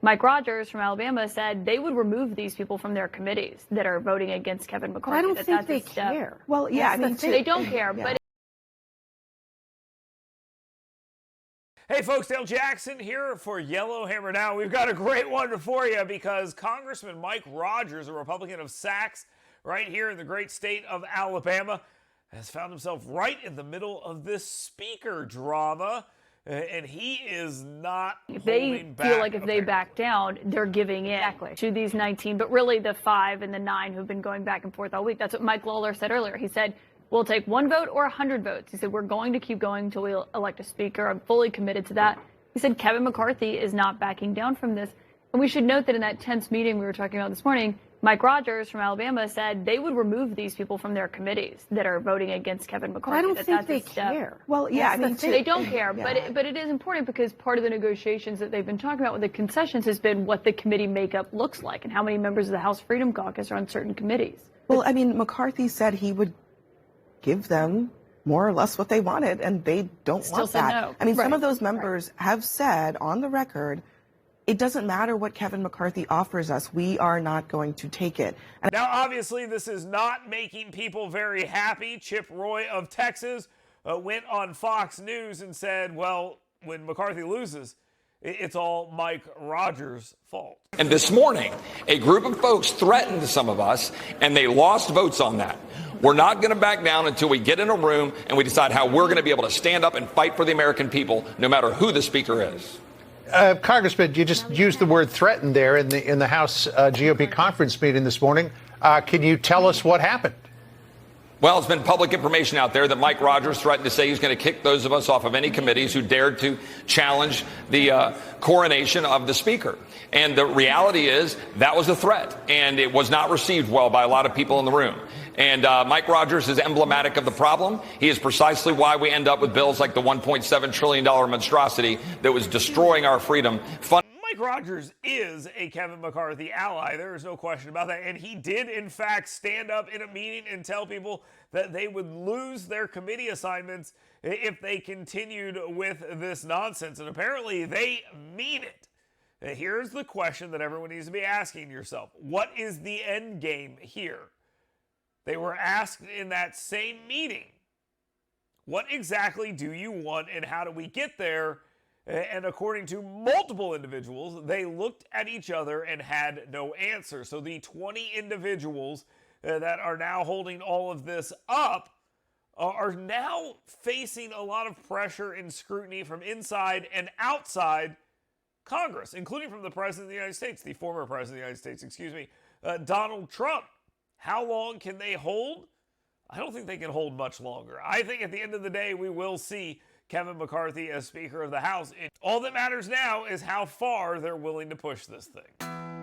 Mike Rogers from Alabama said they would remove these people from their committees that are voting against Kevin McCarthy. I don't think they care. Well, yeah, they don't care, yeah. but. Hey folks, Dale Jackson here for Yellowhammer Now. We've got a great one for you because Congressman Mike Rogers, a Republican of Sacs, right here in the great state of Alabama, has found himself right in the middle of this speaker drama. And he is not holding back. They feel like if they back down, they're giving in to these 19, but really the 5 and the 9 who've been going back and forth all week. That's what Mike Lawler said earlier. He said, we'll take 1 vote or 100 votes. He said, we're going to keep going until we elect a speaker. I'm fully committed to that. He said, Kevin McCarthy is not backing down from this. And we should note that in that tense meeting we were talking about this morning, Mike Rogers from Alabama said they would remove these people from their committees that are voting against Kevin McCarthy. I don't think they care. Well, yeah, they don't care, but it is important because part of the negotiations that they've been talking about with the concessions has been what the committee makeup looks like and how many members of the House Freedom Caucus are on certain committees. Well, I mean, McCarthy said he would give them more or less what they wanted, and they don't want that. No. I mean, some of those members have said on the record, it doesn't matter what Kevin McCarthy offers us. We are not going to take it. And now, obviously, this is not making people very happy. Chip Roy of Texas went on Fox News and said, well, when McCarthy loses, it's all Mike Rogers' fault. And this morning, a group of folks threatened some of us, and they lost votes on that. We're not going to back down until we get in a room and we decide how we're going to be able to stand up and fight for the American people, no matter who the speaker is. Congressman, you just used the word threatened there in the House GOP conference meeting this morning. Can you tell us what happened? Well, it's been public information out there that Mike Rogers threatened to say he's going to kick those of us off of any committees who dared to challenge the coronation of the speaker. And the reality is that was a threat, and it was not received well by a lot of people in the room. And Mike Rogers is emblematic of the problem. He is precisely why we end up with bills like the $1.7 trillion monstrosity that was destroying our freedom. Mike Rogers is a Kevin McCarthy ally. There is no question about that. And he did, in fact, stand up in a meeting and tell people that they would lose their committee assignments if they continued with this nonsense. And apparently they mean it. Here's the question that everyone needs to be asking yourself. What is the end game here? They were asked in that same meeting, what exactly do you want and how do we get there? And according to multiple individuals, they looked at each other and had no answer. So the 20 individuals that are now holding all of this up are now facing a lot of pressure and scrutiny from inside and outside Congress, including from the President of the United States, the former President of the United States, Donald Trump. How long can they hold? I don't think they can hold much longer. I think at the end of the day, we will see Kevin McCarthy as Speaker of the House. All that matters now is how far they're willing to push this thing.